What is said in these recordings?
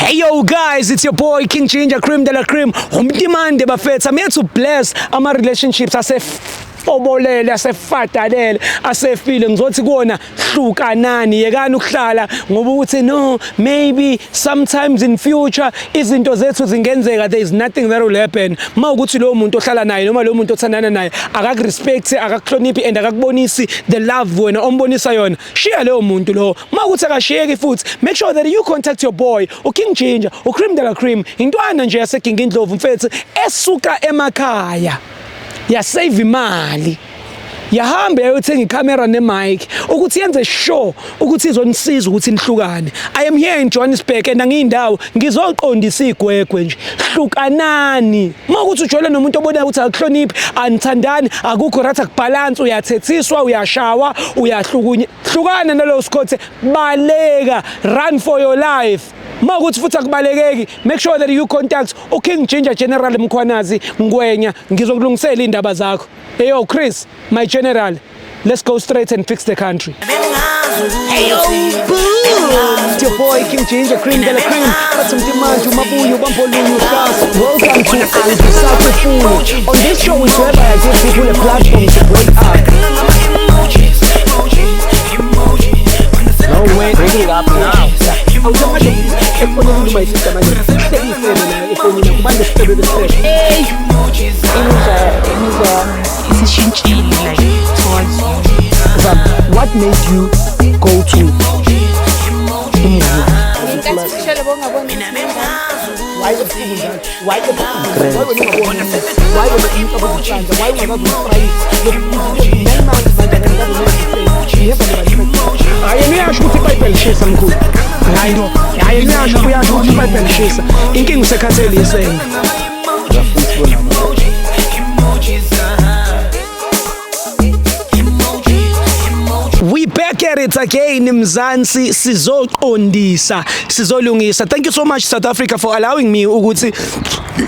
Hey yo guys, it's your boy King Ginger, Cream de la Cream. Umdimande bafethu. I'm here to bless ama relationships obolele asefatalele asefile ngizothi kuona hlukanani yekani ukuhlala ngoba ukuthi no maybe sometimes in future izinto zethu zingenzeka, there is nothing that will happen mawukuthi lo muntu ohlala naye noma lo muntu othandana naye akakurespect akakuhloniphi and akakubonisi the love wena ombonisa yona, share leyo muntu lo. Mawukuthi akashiyeki futhi make sure that you contact your boy uKing Ginger uCream de la Cream, intwana nje yaseGingi Ndlovu mfethu esuka emakhaya ya save imali yahamba yayothenga icamera nemic ukuthi yenze show ukuthi izonisiza ukuthi nihlukane. I am here in Johannesburg and angiyindawo ngizoqondisa igwegwe nje hlukanani mawukuthi ujole nomuntu obona ukuthi akuhloniphi anithandani akukho right akubalance uyathethiswa uyashawa hlukana nalo skothe baleka, run for your life. Mawukuthi futhi akubalekeki make sure that you contact uKing Ginger General Mkhwanazi Ngwenya ngizokulungisela indaba zakho. Hey yo Chris, my general, let's go straight and fix the country. Hey yo boo, it's your boy King Ginger, Cream de la Cream. But some demand to Mabuyu Bambolunu class. Welcome to Albisaku. On this show is whereby I give people a platform to break up. No way, bring it up now. Hey, what made you go to we back at it again Mzansi sizoqondisa sizolungisa. Thank you so much South Africa for allowing me ukuthi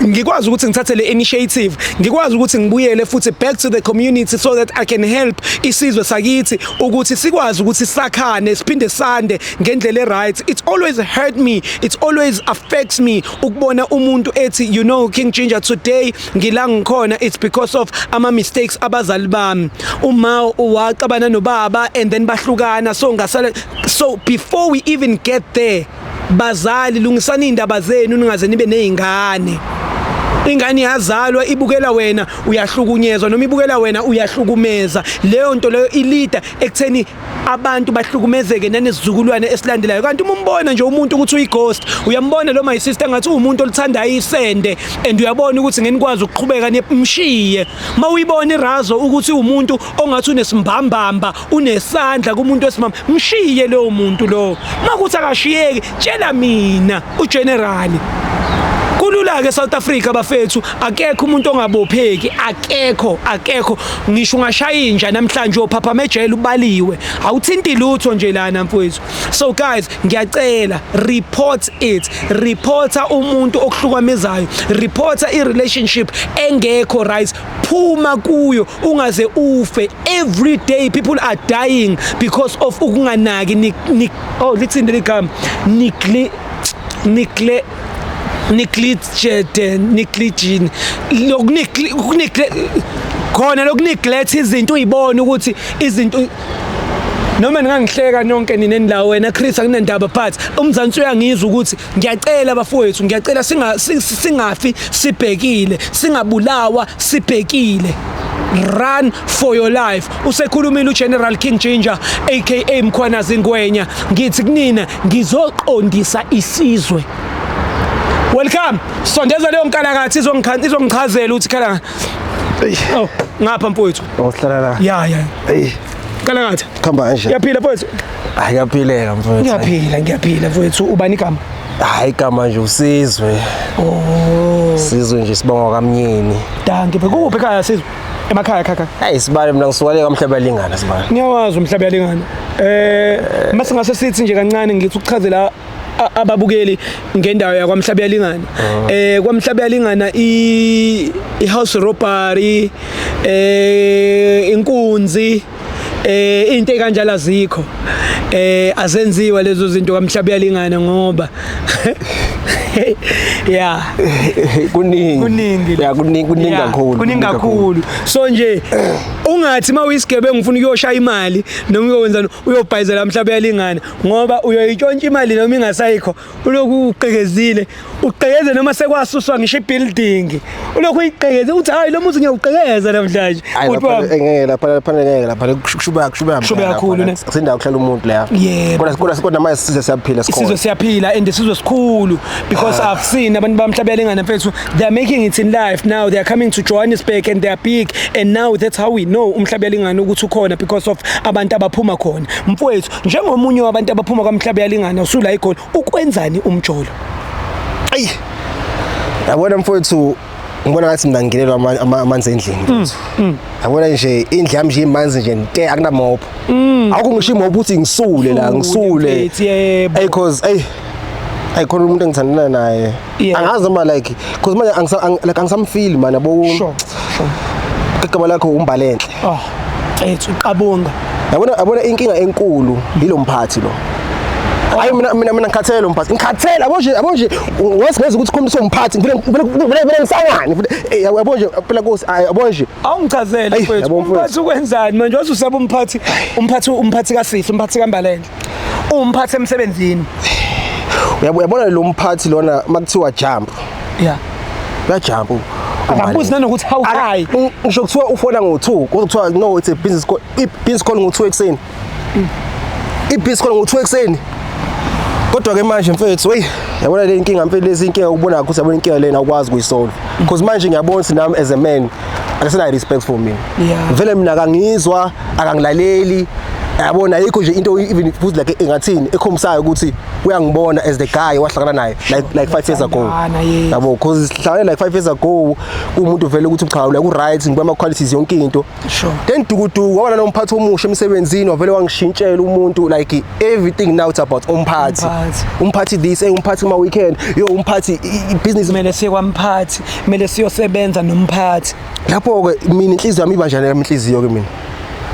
ngikwazi ukuthi ngithathe le initiative, ngikwazi ukuthi ngibuyele futhi back to the community so that I can help isizwe sakithi ukuthi sikwazi ukuthi sakhane siphinde sande ngendlela right. It always hurt me, it always affects me ukubona umuntu ethi you know King Ginger today ngila ngikhona it's because of ama mistakes abazali bami uma waqabana nobaba and then bahlukana so ngasala. So before we even get there bazali lungisani indaba zenu ningaze nibe nezingane. Ingane yazalwa ibukela wena uyahlukunyezwa noma ibukela wena uyahlukumeza, leyo nto leyo ilida ekutheni abantu bahlukumezeke nanesizukulwane esilandelayo. Kanti uma umbona nje umuntu ukuthi uyighost uyambona lo my sister ngathi umuntu olithanda isende and uyabona ukuthi ngenikwazi ukuqhubeka nemshiye. Mawuyibona irazo ukuthi umuntu ongathi unesimbambamba unesandla kumuntu wesimama mshiye leyo muntu lo. Makuthi akashiyeki tshela mina ugeneral. Kulula ke South Africa bafethu akekho umuntu ongabopheki, akekho ngisho ungashayinja namhlanje uphapha ejele ubaliwe awuthinti lutho nje lana mfowethu. So guys ngiyacela reporta umuntu okuhlukamezayo, reporta irelationship engekho right, phuma kuyo ungaze ufe. Every day people are dying because of ukunganaki lithinde ligama negligence khona lokuneglect izinto uyibona ukuthi izinto noma ningangihleka nonke ninendawo wena Chris akunendaba but umzansi uyangizwa ukuthi ngiyacela bafowethu, ngiyacela singafi sibhekile, singabulawa sibhekile. Run for your life. Usekhulumile uGeneral King Ginger aka Mkhwanazi Ngwenya ngithi kunina ngizoqondisa isizwe. Welcome. Sondeza leyo nkalakathi izongichazela ukuthi khala. Oh, ngapha mfowethu. Uhlala la. Yeah. Hey. Nkalakathi. Khamba kanje. Yaphila mfowethu. Hayi yaphileka mfowethu. Ngiyaphila mfowethu. Ubani igama? Hayi igama nje usizwe. Oh. Sizwe nje sibonga kamnyeni. Danke bekuphi ekhaya sizwe? Emakhaya khakha. Hayi sibale mina ngisuwale kaMhlaba Yalingana sibale. Ngiyawazi uMhlaba Yalingana. Mase ngase sithi nje kancane ngithi ukuchazela ababukeli ngendawo yakwaMhlaba Yalingana. KwaMhlaba Yalingana i-house robbery, inkunzi, into ekanjalo azikho. azenziwa lezo zinto kaMhlaba Uyalingana ngoba yeah kuningi yeah kuningi kakhulu kuningi kakhulu so nje ungathi mawuyisigebengu ngifuna ukuyoshaya imali noma uyowenzana uyobhayizela Mhlaba Uyalingana ngoba uyoyitshontsha imali noma ingasayikho uloku uqekezile uqekeze noma sekwasuswa ngisho ibuilding ulokhu uyiqekeze uthi hayi lo muzi ngiyawuqekeza namhlanje ngeke lapha kushuba kakhulu ne asindawo kuhlala umuntu la kodwa manje siyaphila isizwe siyaphila and isizwe sikhulu because I've seen abantu baMhlaba Uyalingana mfethu they are making it in life now, they are coming to Johannesburg and they are big, and now that's how we know uMhlaba Uyalingana ukuthi ukhona because of abantu abaphuma khona mfowethu njengomunye wabantu abaphuma kwaMhlaba Uyalingana usula ikhona ukwenzani umjolo yabona mfowethu ngibona ngathi mina ngingelwa amanzi endlini yabona nje indlu nje imanzi nje nte akunamopho akungisho imopho uthi ngisule la ngisule because ayikhona umuntu engithandana naye angazi uma like because manje angisamfeel man yabo sure igama lakho umbalenhle uqabonga yabona inkinga enkulu yilo mphathi lo hayi mina ngikhathele lo mphathi ngikhathele yabo nje wasingeza ukuthi khona somphathi ngivele ngisangani yabo nje phela Nkosi yabo nje awungichazele mfethu umphathi ukwenzani manje wasusaba umphathi kaSisi umphathi kaMbalenhle umphathi emsebenzini uyabona lo mphathi lona makuthiwa jump uyajump akabuzi nanokuthi how high ngisho kuthiwa ufona ngo2 kuthiwa no it's a business call i-business call ngo2 ekseni i-business call ngo2 ekseni kodwa ke manje mfethu yabona le inkinga mfethu lezi inkinga ukubona ukuthi yabona inkinga lena ukwazi kuyisolve because manje ngiyabona ukuthi nami as a man akasena respect for me vele mina akangizwa akangilaleli yabona ayikho nje into even futhi like engathini ekhomsayo ukuthi uyangibona as the guy wahlangana naye like 5 years ago yabo because sihlangana like 5 years ago umuntu vele ukuthi cha like u right ngibama qualities yonke into sure then dukudu wabona nomphathi omusha emsebenzini wavele wangishintshela umuntu like everything now it's about umphathi this umphathi ma weekend yo umphathi business kumele sikwamphathi kumele siyosebenza nomphathi lapho ke mina inhliziyo yami ibanjani inhliziyo ke mina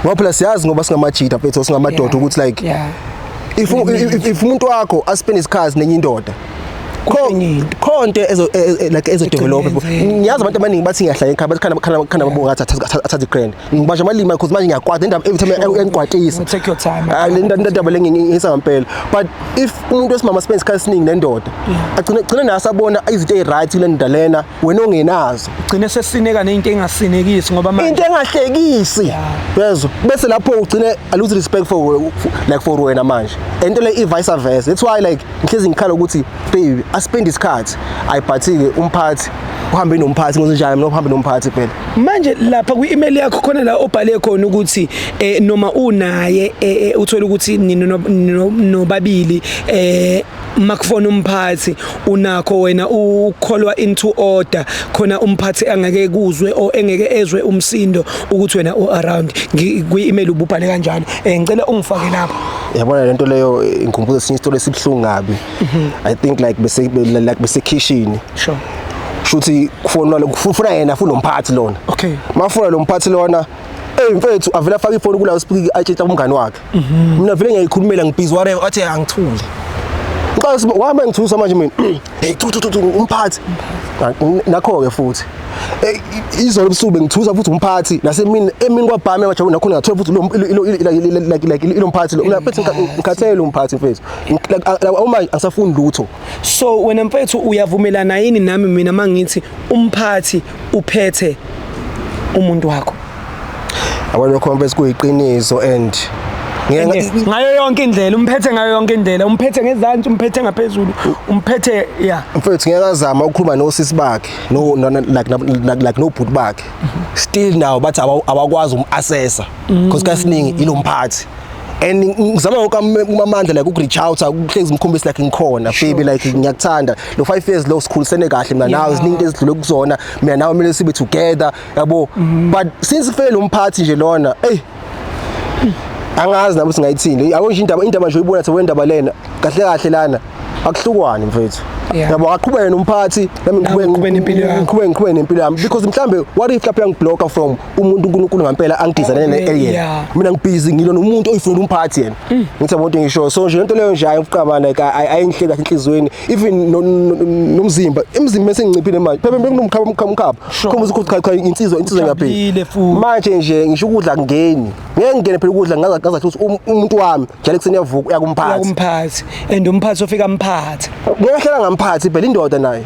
ngoba phela siyazi ngoba singamajita mfethu singamadoda ukuthi like if umuntu wakho aspend isikhathi nenye indoda konke ezo develop ngiyazi abantu abaningi bathi ngiyahlala ekhaya bathi khana babonga athatha grand ngibasha amalimi because manje ngiyakwata indaba every time engikwatisa take your time le ndaba lengisa ngempela but if umuntu wesimama spend isikhathi siningi nendoda agcina nasabona izinto eziright kule ndaba lena wena ongenazo ugcine sesineka nento engasinekisi ngoba manje into engahlekisi yezwa bese lapho ugcine a lose respect for wena manje into le vice versa that's why like ngihlezi ngikhala ukuthi baby aspend isikhathi ayiphathike umphathi uhambe nomphathi ngokunjani mina uhambe nomphathi phela manje lapha kwi-email yakho khona la obhale khona ukuthi noma unaye uthola ukuthi nobabili makufona umphathi unakho wena ukholwa into order khona umphathi angeke kuzwe o engeke ezwe umsindo ukuthi wena around kwi-email ububhale kanjalo ngicela ungifake lapha yabona lento leyo inkumbuzo esinye isitolo esibhlungu ngabi I think like bese kitchen sure shuthi kufuna yena futhi lomphathi lona okay mafuna lo mphathi lona mfethu avela afaka ifoni kula speaker atshela umngani wakhe mina vele ngiyayikhulumela ngibhizi whatever athi angithuli Nkosi wami ngithusa manje mina thu umphathi nakho ke futhi izolo busube ngithusa futhi umphathi nasemini kwabhame wajabula nakhona ngathola futhi lo mphathi lo mfethu ngikhathele umphathi mfethu uma angisafuni lutho so wena mfethu uyavumelana yini nami mina mangithi umphathi uphethe umuntu wakho abantu khompesi kuyiqiniso and ngayo yonke indlela umphethe ngayo yonke indlela umphethe ngezantsi umphethe ngaphezulu umphethe mfethu ngiyazama ukukhuluma nosisi bakhe no like no bhuti bakhe still now bathi abakwazi umassessa because kasiningi ilomphathi and ngizama ukamamandla like ukureach out ukuhlezi umkhombisi like ngikhona baby like ngiyakuthanda lo 5 years lo sikhulisene kahle mina nawe iziningi ezidlule kuzona mina nawe kumele sibe together yabo but since kufike lo mphathi nje lona angazi nabo singayithini yabo nje indaba nje uyibona ukuthi wendaba lena kahle lana akuhlukwane mfethu Yeah. yabo aqhubeke nomphathi nami ngiqhubeke nempilo yami because mhlambe what if lapha ngiblocker from umuntu uNkulunkulu ngempela angidizane Yeah. mina ngibhizi ngilo nomuntu oyifunela umphathi yena ngithi abantu ngisho so nje into leyo nje ayikuqabana like ayinhle kahle enhlizweni even nomzimba imizimba esenginciphile manje phela nomkhaba khomza ukuthi insizwa Ujabulile ngiyaphi futhi. manje nje ngisho ukudla ngeni ngeke ngene phela ukudla ngaza ukuthi umuntu wami njalo kuseni yavuka uyakumphathi umphathi and umphathi ofika mphathi ngiyahlala ngamphathi phela indoda naye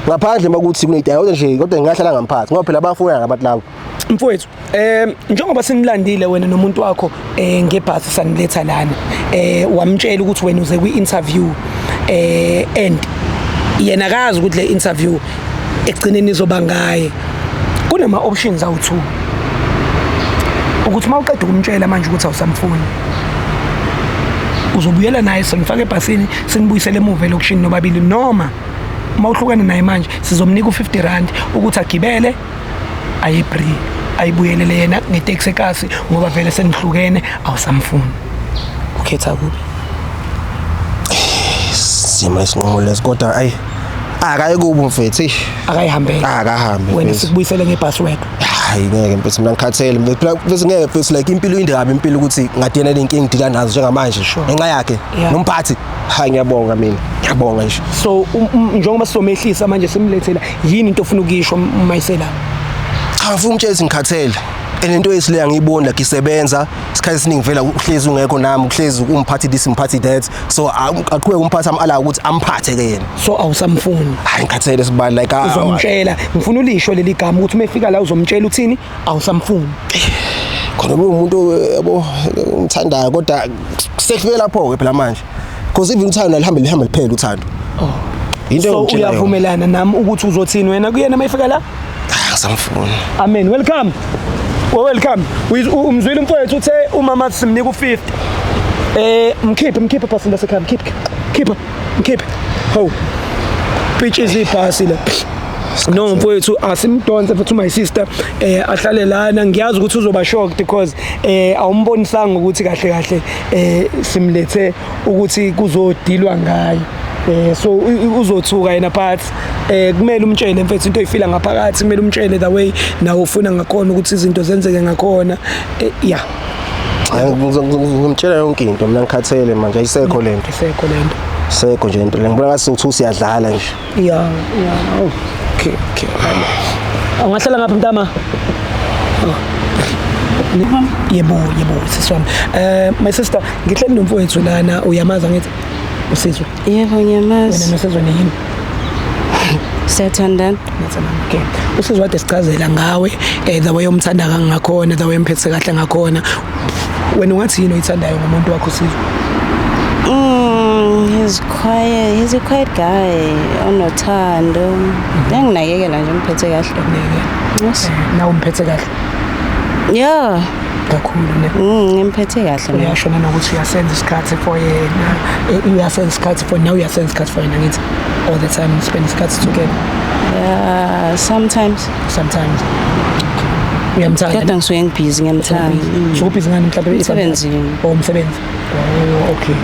ngaphandle makuthi kunedayona nje kodwa ngiyahlala ngamphathi ngoba phela bafuna ngabantu labo mfowethu njengoba sinilandile wena nomuntu wakho ngebhasi saniletha lana wamtshela ukuthi wena uze kwi-interview and yena akazi ukuthi le interview ekugcineni izoba ngaye kunama options awu2 ukuthi mawuqeda ukumtshela manje ukuthi awusamfuni uzobuyela naye sonifaka ebhasini sinibuyisele emuva elokushini nobabili noma mawuhlukana naye manje sizomnika u50 ukuthi agibele ayebree ayibuyelele yena ngeteksi ekasi ngoba vele senihlukene awusamfuni ukhetha kuphi sima isinqumo lesikodwa ayi akaye kubo mfethu akayihambele akahambe wena sikubuyisele ngebhasi wedwa hayi ngeke mfethu mina ngikhathele bese ngeke mfethu like impilo indaba impilo ukuthi ngadiyana lenkingi ngidila nazo njengamanje ngenxa yakhe nomphathi hayi ngiyabonga mina ngiyabonga nje so njengoba sizomehlisa manje simlethela yini into ofuna ukisho mayisela cha ngifuna umtshela ngikhathele lento esileya ngiyibona like isebenza isikhathi esiningi vela uhlezi ungekho nami uhlezi umphathi this umphathi that so aqhubeke umphathi ala ukuthi amphathe ke yena so awusamfuni hayi ngikhathele sibali like uzomtshela ngifuna ulisho leli gama ukuthi umefika la uzomtshela uthini awusamfuni khona umuntu yabo ngithandayo kodwa sekufike lapho ke phela manje because even uthando lihambe liphela uthando into so uyavumelana nami ukuthi uzothini wena kuyena mayifika la samfuni amen welcome umzwile umfowethu uthe umama simnika u50 mkhiphe phasi lasekhaya mkhiphe ho bitches ibhasi la no mfowethu asimdonse futhi my sister ahlale lana ngiyazi ukuthi uzoba shocked because awumbonisanga ukuthi kahle simlethe ukuthi kuzodilwa ngaye so uzothuka yena but kumele umtshele mfethu into oyifila ngaphakathi kumele umtshele the way nawe ufuna ngakhona ukuthi izinto zenzeke ngakhona yeah ngimtshela yonke into mina ngikhathele manje ayisekho lento sekho nje into ngibona ngathi uthi usiyadlala nje yeah okay angahlala ngapha mntama yebo siswami my sister ngihleli nomfowethu lana uyamaza ngithi usizwe yebo ngiyamazi wena nosizwe nini siyathandana okay usizwe wade sichazela ngawe the way umthanda ngakhona the way emphethe kahle ngakhona wena ungathi yini oyithandayo ngomuntu wakho usizwe he's a quiet guy onothando nginakekela nje umphethe kahle yes nawe umphethe kahle yeah kakhulu ne ngimphethe kahle uyasho nokuthi uyasenza isikhathi for yena uyasenza isikhathi for now uyasenza isikhathi for yena ngithi all the time spend isikhathi together yeah sometimes uyamthanda kodwa ngisuke ngibhizi ngiyamthanda so ubhizi ngani mhlawumbe emsebenzini umsebenzi okay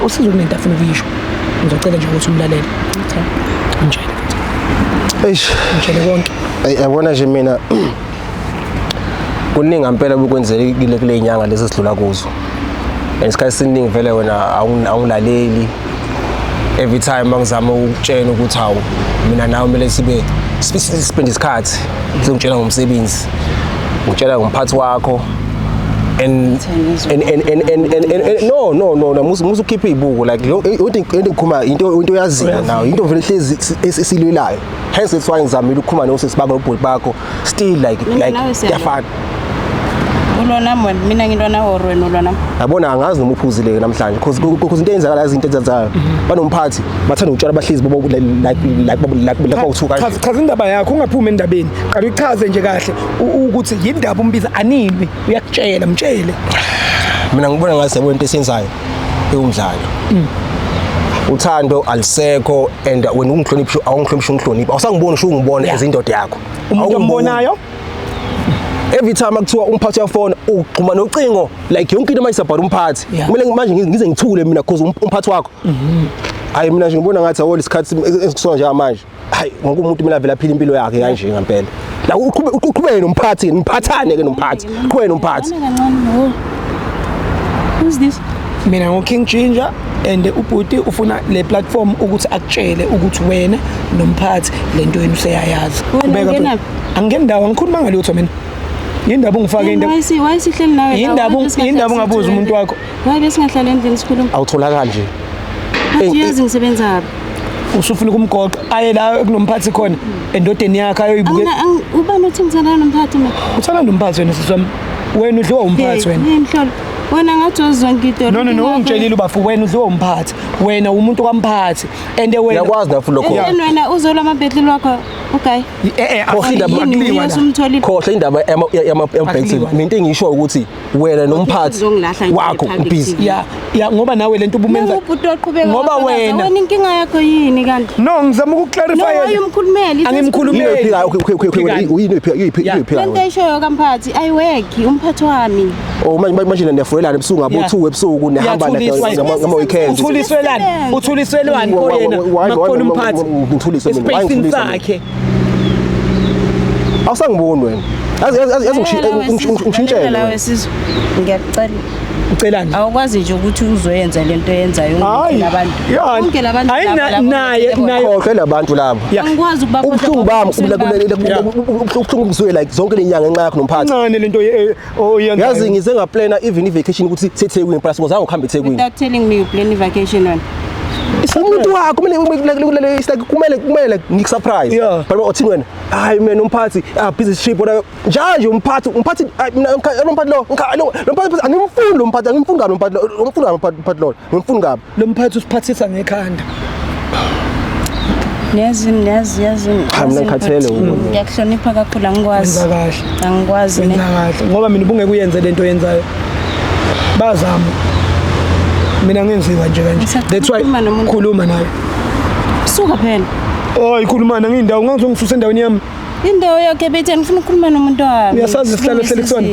usizwe kunento afuna ukuyisho ngizocela nje ukuthi umlalele okay ngitshele konke yabona nje mina kuningi ngempela bukwenzekile kule inyanga lezi sidlula kuzo esikhathi siningi vele wena awungilaleli every time mangizama ukutshela ukuthi hawu mina nawe kumele sibe spend isikhathi ngizongitshela ngomsebenzi ngitshela ngomphathi wakho and no musu keep ibuko like into ngikhuma into yaziyo nawe into vele hlezi esilwelayo hence that's why ngizamile ukukhuma nosesibaba nobholi bakho still like yafana ulona mina ngilona wena ulona yabona angazi noma uphuzile namhlanje because into eyenzakala izinto ezenzayo banomphathi bathanda ukutshela abahlezi bobo like bawuthuka chaza indaba yakho ungaphumi endabeni qala uchaze nje kahle ukuthi yindaba umbiza anini uyakutshela mtshele mina ngibona ngathi yabona into esenzayo eyumdlalo uthando alisekho and wena ungihlonipha awungihlonipha awusangiboni usho ungibona ezindoda yakho umuntu ombonayo every time akuthiwa umphathi uyafona uxhuma nocingo like yonke into mayisabhala umphathi kumele manje ngize ngithule mina because umphathi wakho hayi mina nje ngibona ngathi awole isikhathi esikusona nje manje hayi wonke umuntu kumele avela phila impilo yakhe kanje ngempela la uqhubeke nomphathi niphathane ke nomphathi uqhubeke nomphathi. Who's this? Mina ngoKing Ginger and ubhuti ufuna le platform ukuthi akutshele ukuthi wena nomphathi lento yenu seyayazi. Qhubeka. Angene ndawo ngikhuluma ngalutho mina. Yindaba ungifake indaba. Why sihleli nawe? Yindaba ungabuza umuntu wakho. Why besingahlala endlini sikhuluma? Awutholakala nje. Uyazi ngisebenza. Usufuna ukumgoqa aye la kunomphathi khona endodeni yakhe ayoyibuke. Ubani uthi ngithanda nomphathi mina? Uthanda nomphathi wena siswami. Wena udliwa umphathi wena. Yimhlolo. Wena ngathi uzonke into. No ungitshelile ubafu wena udliwa umphathi. Wena umuntu kamphathi and wena uyakwazi nafu lokho. Wena uzola amabhedlela wakho. Okay. Khohle indaba akuliwa la. Khohle indaba yama-banks. Into engisho ukuthi wena nomphathi wakho ubhizi. Ya ngoba nawe lento ubumenza. Ngoba wena inkinga yakho yini kanti? No ngizama ukuklarify. Ayumkhulumeli. Angimkhulumeli. Lento eshoyo kamphathi ayiweki umphathi wami. Oh manje niyafoyelana ebusuku ngabo-2 ebusuku nihamba ngama-weekends. Uthuliswelwani koyena makhona umphathi. Space sakhe. Awusangiboni wena. Yazi ngishintshele. Ngiyacela. Ucelani? Awukwazi nje ukuthi uzoyenza lento yenzayo ngabantu. Bonke labantu naye khohle labantu labo. Angikwazi ukubaphatha. Ubuhlungu bami ubuhlungu ngizwe like zonke lenyanga ngenxa yakho nomphathi. Ncane lento oyenza. Yazi ngize ngaplana even i-vacation ukuthi seThekwini plus ngozange ukuhamba eThekwini. Without telling me you plan i-vacation on. Umuntu wakho kumele ngikusurprise. But uthini wena? Hayi mina umphathi business trip wona njalo umphathi mina umphathi lo angimfundi lo mphathi angimfundi lo ngimfundi kabi lo mphathi usiphathisa ngekhanda. Niyazi mina ngikhathele wona. Ngiyakuhlonipha kakhulu angikwazi. Angikwazi ne. Ngoba mina ubungeke uyenze lento oyenzayo. Bazama. Mina ngenziwa nje kanje. That's why khuluma naye. Suka phela. Ikhuluma ngindawo ngizongisusa endaweni yami. Indawo yakhe bethe ngifuna ukukhuluma nomuntu wami. Uyasazi isihlalo selekusona.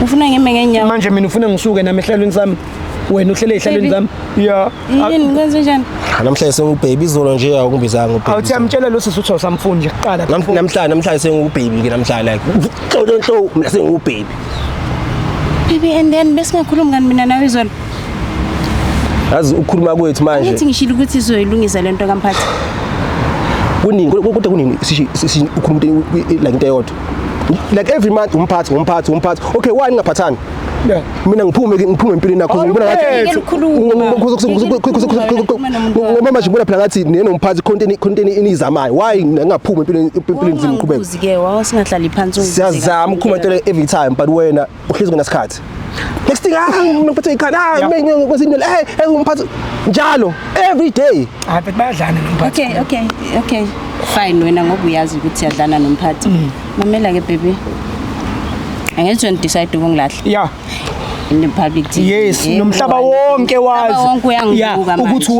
Ufuna ngime ngenyawo. Manje mina ufuna ngisuke nami ehlalweni sami. Wena uhlele ehlalweni sami. Yini kwenze njani? Namhlanje sengubhebi izolo nje awungibizanga ubhebi. Awuthi amtshela lo sisutho samfuni nje kuqala. Namhlanje sengubhebi ke namhlanje like. Nto mina sengubhebi. Baby and then besingakhuluma ngani mina nawe izolo. Yazi ukukhuluma kwethu manje. Uthi ngishilo ukuthi sizoyilungisa lento kamphathi. Kunini kodwa kunini ukhuluma like into eyodwa. Like every month umphathi. Okay why ngaphathani? Yeah. Mina ngiphume empilweni yakho ngibona ngathi ngoba manje ngibona phela ngathi nenomphathi content inizamayo why ngingaphuma empilweni zini ngiqhubeka uzike wasingahlali phansi siyazama ukukhommentela every time but wena uhlezi kunasikhathi next thing ngiphathe ikhanda kwezinto hey umphathi njalo every day but bayadlana nomphathi. Okay fine wena ngoba uyazi ukuthi siyadlana nomphathi mamela ke baby angithi decide ukungilahla in the public TV. Yes nomhlaba wonke wazi ukuthi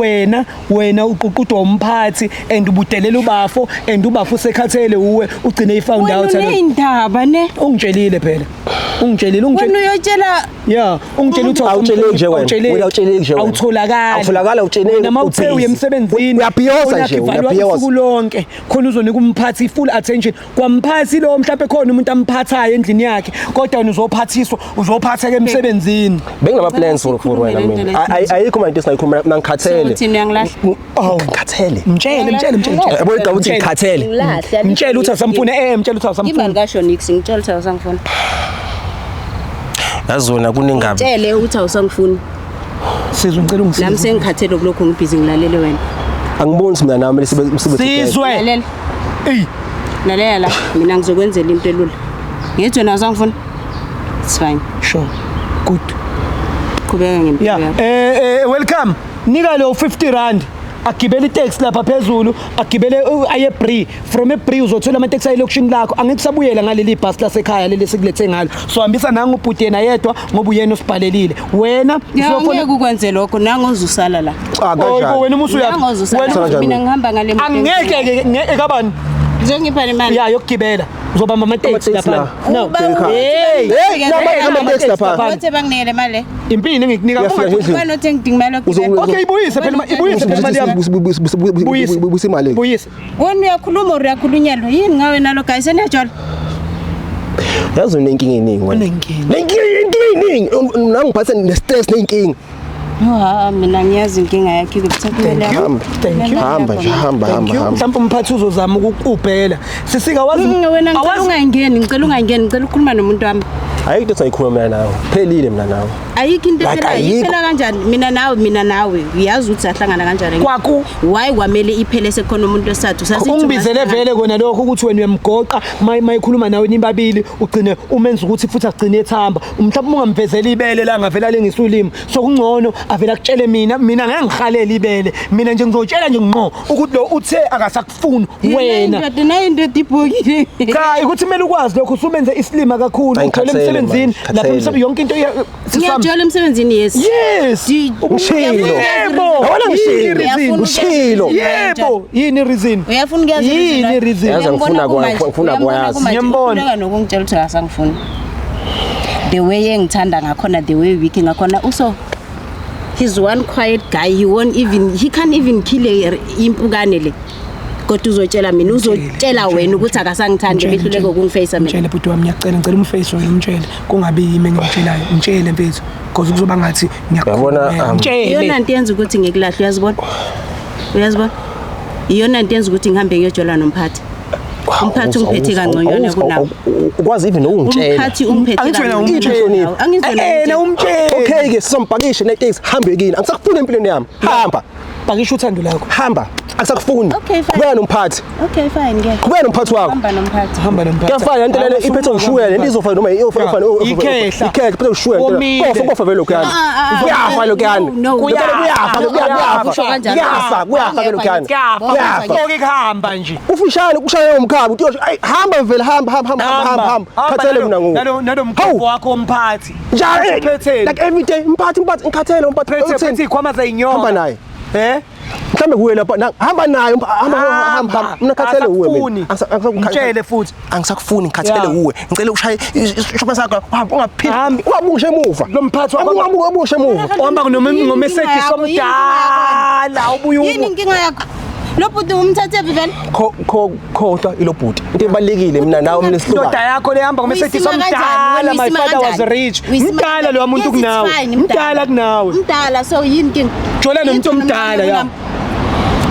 wena uququdwa umphathi and ubudelela ubafo and ubafo usekhathele uwe ugcine ifound out wena indaba ne ungitshelile phela ungitshelile wena uyotshela ungitshela ukuthi awutshele nje wena utshele nje wena awutholakala utshele noma uthe uyemsebenzini uyabhiyoza nje usuku lonke khona uzonika umphathi full attention kwamphathi lo mhlawumbe khona umuntu amphathayo endlini yakhe kodwa uzophathiswa uzophatha ke emsebenzini benginama plans for wena mina ayikho manje esingayikhuluma mangikhathele uthini uyangilahla ngikhathele mtshele yabo igaba uthi ngikhathele mtshele uthi asamfuna mtshele uthi asamfuna imali kasho nix ngitshela uthi awusangifuna yazona kuningaba tshele ukuthi awusangifuni sizwe ngicela ungisize nami sengikhathele kulokho ngibhizi ngilalele wena angiboni mina nami sizwe lalela la mina ngizokwenzela into elula ngithi wena awusangifuni it's fine sure good qhubeka ngempilo welcome nika lo 50 rand agibele itaxi lapha phezulu agibele aye Bree from eBree uzothola ama taxi ayilokishini lakho angithi sabuyela ngaleli bus lasekhaya leli sikulethe ngalo so hambisa nangu ubhuti yena yedwa ngoba uyena osibhalelile wena uzofuna ukwenza lokho nangozusala la kanjani wena umusu yapha mina ngihamba ngale angeke kabani ngizongipha le mali yokugibela uzobamba ama-taxi lapha no hey ama-taxi lapha Wathi banginele mali. impini engikunika Ubani othi ngidinga imali yokugibela? okay ibuyise phela imali yami buyisa imali buyise Wena uyakhuluma or uyakhulunyelwa? Yini ngawe nalo guys enejolo? yazi unenkinga eningi wena nenkinga eningi nangiphathe ne-stress nenkinga Mina ngiyazi inkinga yakho ukuthathela. thank you hamba nje hamba mhlawumbe umphathi uzozama ukubhela sisika wazi Wena ngicela ungayingeni, ngicela ukukhuluma nomuntu wami. ayikho into engikhuluma nawe phelile mina nawe Ayikho into iphela kanjani mina nawe uyazi ukuthi ahlangana kanjani kwaku why kwamele iphele sekhona umuntu osathu ungibizele vele kona lokho ukuthi wena uyamgoqa mayikhuluma nawe nibabili ugcine umenza ukuthi futhi agcine ethamba mhlawumbe ungamvezela ibele la ngavela lengisulimi sokungcono avela kutshele mina ngeke ngihalela ibele mina nje ngizotshela nje ngqo ukuthi lo uthe akasakufuni wena indoda ibhokile cha ukuthi kumele ukwazi lokho usubenze islima kakhulu uthole emsebenzini lapha yonke into ngiyajula emsebenzini yes Ushilo awona ngishilo yebo yini reason uyafuna ukuyazi yini reason yazi ngifuna kwazi ngiyambona nokungitshela ukuthi akasangifuni the way engithanda ngakhona the way weak ngakhona uso he's one quiet guy he can't even kill impukane le kodwa uzotshela mina uzotshela wena ukuthi akasangithandi behluleke ukungiface mina mtshele bhuti wami ngicela umface wena umtshele kungabi yimi engimtshelayo mtshele mfethu because kuzoba ngathi ngiyabona mtshele iyona into yenza ukuthi ngikulahle uyazibona iyona into yenza ukuthi ngihambe ngiyojola nomphathi umphathi ungiphethe kangconywana kunawo ukwazi even ukungitshela umphathi ungiphethe kangconywana angizona umtshele okay ke sizombhakisha neteksi hambe kini angisakufuni empilweni yami hamba bhakisha uthando lakho hamba akusakufuni Okay, fine. kubena nomphathi okay fine ngeke kubena nomphathi wakho hamba nomphathi kuyafana into lena iphethe ushukela lento izofana noma iyofana ikhehla iphethe ushukela kofa vele lokuyana kuyafa lokuyana kuyafa vele lokuyana konke kuhamba nje ufishane kushaya umkhabi uthi hamba vele hamba khathele mina ngoku nalomkhulu wakho umphathi njalo like every day mphathi ngikhathele phethe ikhwama zayinyonga hamba naye mhlambe kuwe lapha hamba naye hamba mina khathele uwe ngitshele futhi angisakufuni ngikhathele uwe ngicela ushaye ishopa sakho ungaphili ungabushe emuva lo mphathi wakho ungabushe emuva ohamba ngomessage somdala ubuye yini inkinga yakho lo bhuti umthathe vele khohlwa ilo bhuti into ebalekile mina nawe mina indoda sihlukana yakho le hamba ngomessage somdala my father was rich mdala lo muntu kunawe mdala kunawe mdala so yini inkinga jola nomuntu omdala ya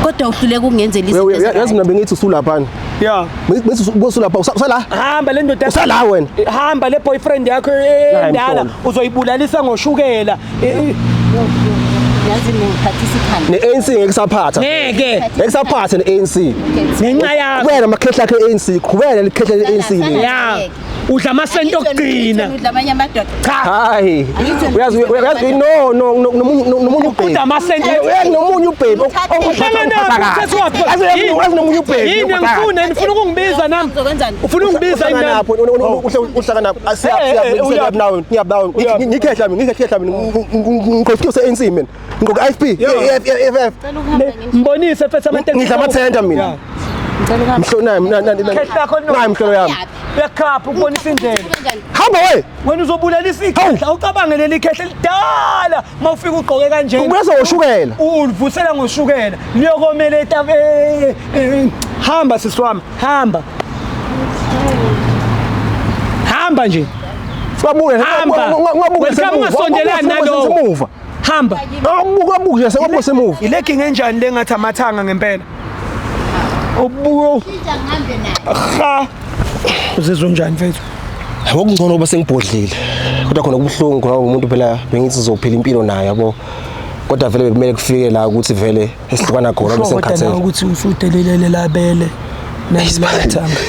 kodwa uhluleka ukungenzela izinto yazi mina bengithi usulapha ya bengithi usulapha usala hamba le ndoda usala wena hamba le boyfriend yakho endala uzoyibulalisa ngoshukela yazi ngiphathisa ikhanda ne-ANC ngekusaphatha ngeke ngekusaphatha ne-ANC ngenxa yakho wena amakhehla akhe e-ANC qhubela likhehla le-ANC le ya udla amasenti okugcina udla amanye amadoda cha hayi uyazi nomunye ubheki udla amasenti uyazi nomunye ubheki uyazi nomunye ubheki yini ngifuna ukungibiza nami uzokwenzani ufuna ungibiza yini nami uhlaka napho siyabawo ngikhehla mina ngikhohlisa e-ANC mina ngok-IFP EFF mbonise fethu ngidla amathenda mina mhlonami nayi mhlolo yami yakhapha ukubonisa indlela hamba we wena uzobulalisa ikhehla ucabange leli khehla lidala mawufika ugqoke kanje ubuyeza ngoshukela uvusela ngoshukela liyokomela hamba sisi wami hamba nje sibabuke ungasondelani nalowo hamba ubuke nje sewabuke semuva ileki ngenjani lengathi amathanga ngempela ubuyo ha uzizwe njani mfethu ngokungcono uba sengibhodlile kodwa khona kubuhlungu ngoba umuntu phela bengithi uzophila impilo naye yabo kodwa vele bekumele kufike la ukuthi vele esihlukana khona bese ngikhathele ukuthi usudelelele labele nalathanga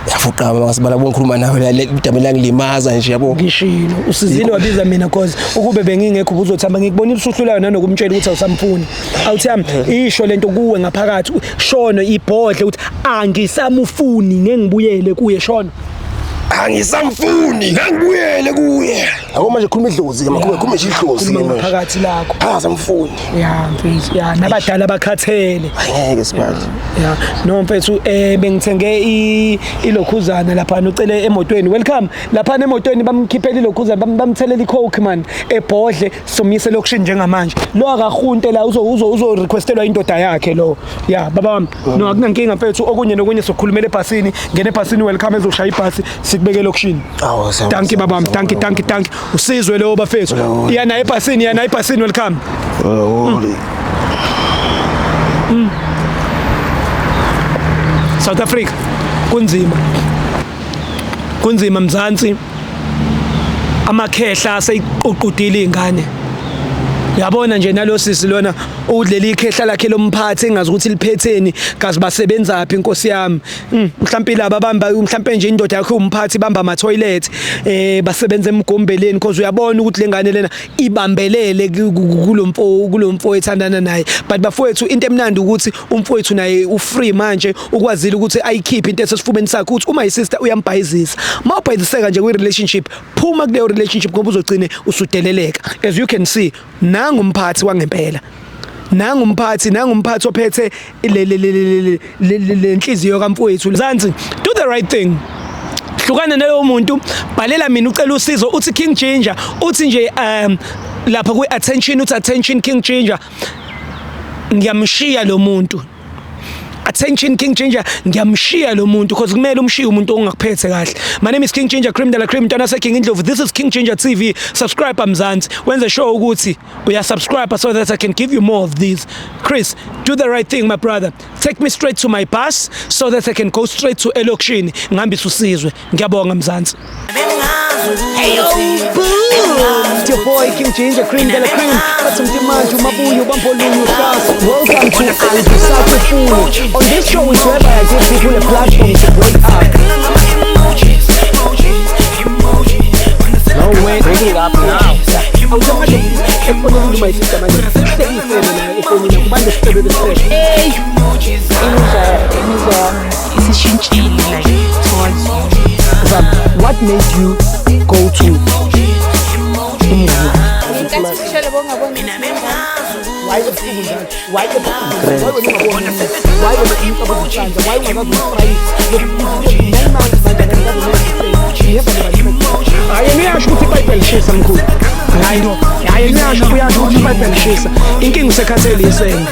yafuqa ngasibala bonkhuluma nawe la idame langilimaza nje yabo ngishilo usizile wabiza mina cause ukube bengingekho ubuzothamba ngikubonile usuhlulayo nanokumtshela ukuthi awusamfuni awuthami isho lento kuwe ngaphakathi shono ibhodle ukuthi angisamufuni ngengibuyele kuye shono angisamfuni ngangibuyele kuye yabo manje khuluma idlozi ke khuluma nje idlozi ke phakathi lakho angisamfuni ya mfethu ya nabadala bakhathele ngeke sibathi ya no mfethu bengithenge ilokhuzana lapha ucele emotweni welcome lapha emotweni bamkhiphela ilokhuzana bamthelela icoke man ebhodle somise lokushini njengamanje lo akahunte la uzo requestelwa indoda yakhe lo ya baba wami no akunankinga mfethu okunye nokunye sokhulumela ebhasini ngene ebhasini welcome ezoshaya ibhasi sikubeke lokushini danki baba wami danki usizwe lo bafethu yana ebhasini welcome South Africa kunzima Mzansi amakhehla aseyiququdile izingane yabona nje nalosisi lona udlela ikhehla lakhe lomphathi engazi ukuthi liphetheni kazi basebenza phi inkosi yami mhlawumbe laba bamba mhlawumbe nje indoda yakhe umphathi bamba ama toilet basebenza emgombeleni because uyabona ukuthi lengane lena ibambelele kulomfo ethandana naye but bafowethu into emnandi ukuthi umfowethu naye ufree manje ukwazile ukuthi ayikhiphe into esesifubeni sakhe ukuthi uma isister uyambhayizisa mawubhayiziseka nje kwi relationship phuma kuleyo relationship ngoba uzogcine usudeleleka as you can see nangumphathi wangempela nangumphathi ophethe le nhliziyo kaMfowethu Mzansi do the right thing hlukana nalowo muntu bhalela mina ucela usizo uthi King Ginger uthi nje lapha ku attention uthi attention King Ginger ngiyamshiya lo muntu attention King Ginger ngiyamshiya lo muntu because kumele umshiye umuntu ongakuphethe kahle my name is King Ginger Cream de la Cream Ntwana se King Indlovu this is King Ginger TV subscribe Mzansi wenze show ukuthi uya subscribe so that I can give you more of these Chris do the right thing my brother take me straight to my bus so that I can go straight to elokishini ngihambisa usizwe ngiyabonga Mzansi hey yo it's your boy King Ginger Cream de la Cream bathi mtimanje umabuyo bambolungu class welcome to Angisakufuni on this show is whereby I give people a platform to break out no way breaking up now my sister hey isishintshile like towards you what made you go to why the people that why the ayengiyasho ukuthi bayibhelishisa mkhulu hayi no ayengiyasho uyasho ukuthi bayibhelishisa inkinga usekhathele yisena